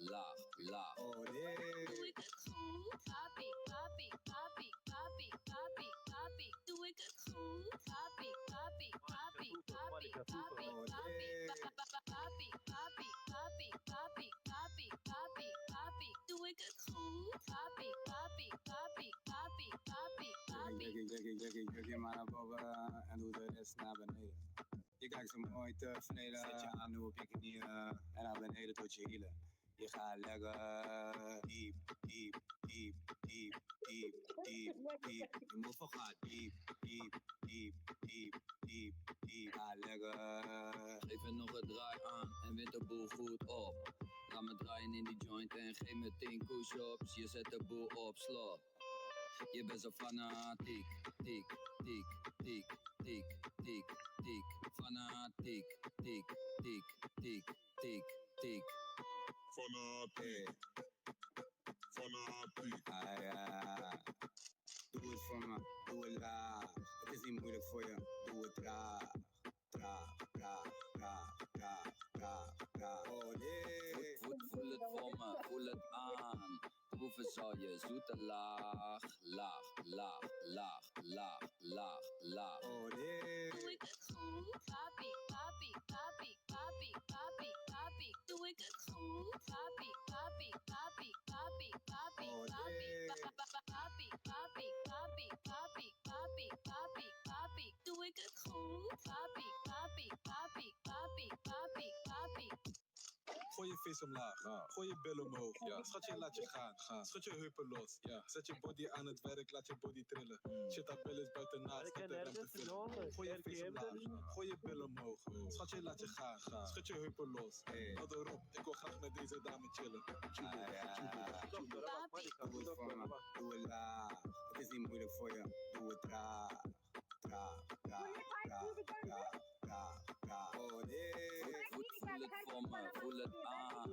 laag, laag. Oh nee. Doe ik het goed? Papi, papi, papi, papi, papi, papi. Doe ik het goed? Papi, papi, papi, papi, papi, Oh papi, nee. papi, papi, papi, papi, papi, papi, papi. Doe ik het goed? Papi, papi, papi, papi, papi, papi. Druk je maar naar boven en doe de rest naar beneden. Je kijkt zo mooi te verneden, zet je aan nu op je knieën en naar beneden tot je hielen. Je gaat lekker diep, diep, diep, diep, diep, diep, diep. Je move gaat diep, diep, diep, diep, diep, diep. Ga lekker. Geef er nog een draai aan en wint de boel goed op. Laat me draaien in die joint en geef me 10 push-ups. Je zet de boel op slot. Je bent zo fanatiek, tiek, tiek, tiek, tiek, tiek, tiek. Fanatiek, tiek, tiek, tiek, tiek, tiek. Fanatiek. Fanatiek. Ah ja. Doe het voor me, doe het laag. Het is niet moeilijk voor je, doe het traag. Traag, traag, traag, traag, traag, traag. Oh nee. Voel het voor me, voel het aan. Proeven zal je zoete laag, laag, laag, laag, laag, laag, laag. Oh nee. Doe ik het goed? Papi, papi, papi, papi, papi, papi. Doe ik het goed? Papi, papi, papi, papi, papi, Oh papi, nee. papi, papi, papi, papi, papi, papi, papi. Doe ik het goed? Papi, papi, papi, papi, papi, papi. Gooi je face omlaag, gooi je bil omhoog. Schat je, laat je gaan. Schud je heupen los. Zet je body aan het werk, laat je body trillen. Shit, dat bil is buiten naast, zet de rem te vullen. Gooi je face omlaag, gooi je bil omhoog. Schat je, laat je gaan. Schud je heupen los. Hou erop, ik wil graag met deze dame chillen. Ah ja. Papi. Doe het voor me, doe het laag. Het is niet moeilijk voor je, doe het traag. Traag, traag, traag, traag, traag, traag. Oh nee. Voel het voor me, voel het aan.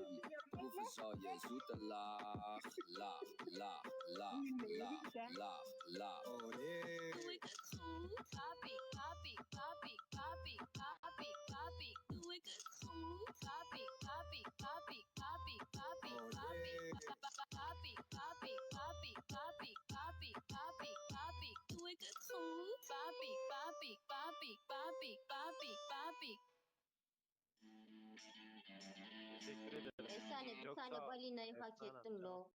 Proeven zal je zoete laag, laag, laag, laag, laag, laag, laag. Oh nee. Doe ik het goed? Papi, papi, papi, papi, papi, papi. Doe ik het goed? Papi, papi, papi, papi, papi, Oh papi, nee. papi, papi, papi, papi, papi, papi, papi. Doe ik het goed? Papi, papi, papi, papi, papi, papi. Bir saniye balinayı hak ettim lo.